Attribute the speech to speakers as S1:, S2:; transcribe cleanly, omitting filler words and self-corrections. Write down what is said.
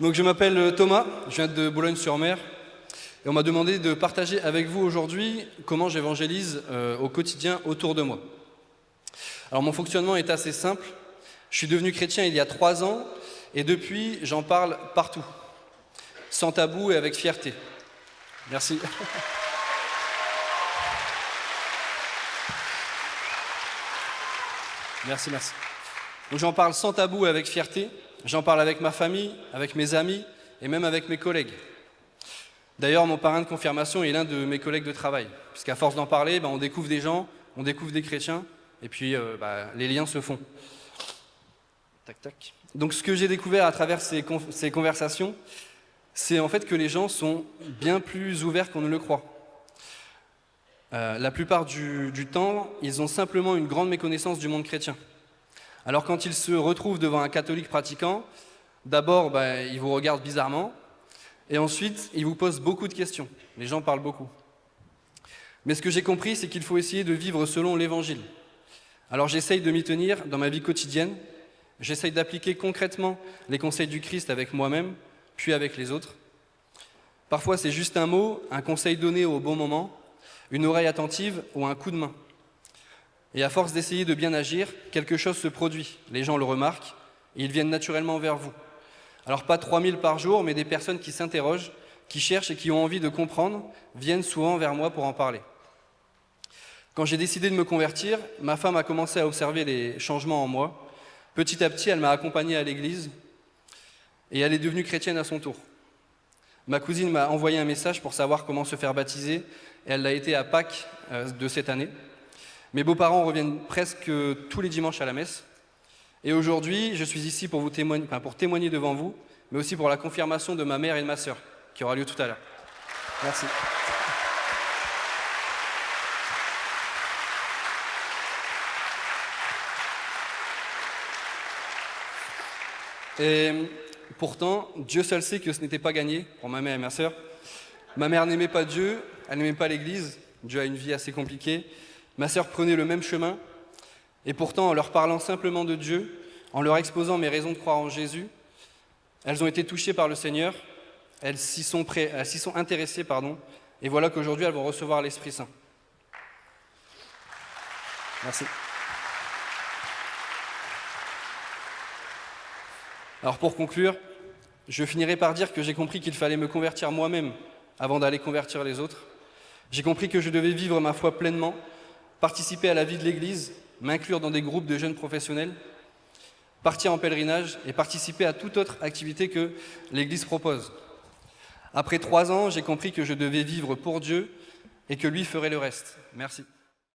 S1: Donc je m'appelle Thomas, je viens de Boulogne-sur-Mer et on m'a demandé de partager avec vous aujourd'hui comment j'évangélise au quotidien autour de moi. Alors mon fonctionnement est assez simple, je suis devenu chrétien il y a 3 ans et depuis j'en parle partout, sans tabou et avec fierté. Merci. Merci. Donc j'en parle sans tabou et avec fierté, j'en parle avec ma famille, avec mes amis et même avec mes collègues. D'ailleurs, mon parrain de confirmation est l'un de mes collègues de travail, puisqu'à force d'en parler, on découvre des gens, on découvre des chrétiens, et puis les liens se font. Tac, tac. Donc ce que j'ai découvert à travers ces conversations, c'est en fait que les gens sont bien plus ouverts qu'on ne le croit. La plupart du temps, ils ont simplement une grande méconnaissance du monde chrétien. Alors quand ils se retrouvent devant un catholique pratiquant, d'abord, ils vous regardent bizarrement, et ensuite, ils vous posent beaucoup de questions. Les gens parlent beaucoup. Mais ce que j'ai compris, c'est qu'il faut essayer de vivre selon l'Évangile. Alors j'essaye de m'y tenir dans ma vie quotidienne, j'essaye d'appliquer concrètement les conseils du Christ avec moi-même, puis avec les autres. Parfois, c'est juste un mot, un conseil donné au bon moment, une oreille attentive ou un coup de main. Et à force d'essayer de bien agir, quelque chose se produit. Les gens le remarquent et ils viennent naturellement vers vous. Alors pas 3000 par jour, mais des personnes qui s'interrogent, qui cherchent et qui ont envie de comprendre, viennent souvent vers moi pour en parler. Quand j'ai décidé de me convertir, ma femme a commencé à observer les changements en moi. Petit à petit, elle m'a accompagné à l'église et elle est devenue chrétienne à son tour. Ma cousine m'a envoyé un message pour savoir comment se faire baptiser et elle l'a été à Pâques de cette année. Mes beaux-parents reviennent presque tous les dimanches à la messe. Et aujourd'hui, je suis ici pour témoigner devant vous, mais aussi pour la confirmation de ma mère et de ma sœur, qui aura lieu tout à l'heure. Merci. Et pourtant, Dieu seul sait que ce n'était pas gagné pour ma mère et ma sœur. Ma mère n'aimait pas Dieu, elle n'aimait pas l'Église. Dieu a une vie assez compliquée. Ma sœur prenait le même chemin. Et pourtant, en leur parlant simplement de Dieu, en leur exposant mes raisons de croire en Jésus, elles ont été touchées par le Seigneur, elles s'y sont intéressées, et voilà qu'aujourd'hui, elles vont recevoir l'Esprit Saint. Merci. Alors pour conclure, je finirai par dire que j'ai compris qu'il fallait me convertir moi-même avant d'aller convertir les autres. J'ai compris que je devais vivre ma foi pleinement, participer à la vie de l'Église, m'inclure dans des groupes de jeunes professionnels, partir en pèlerinage et participer à toute autre activité que l'Église propose. Après 3 ans, j'ai compris que je devais vivre pour Dieu et que lui ferait le reste. Merci.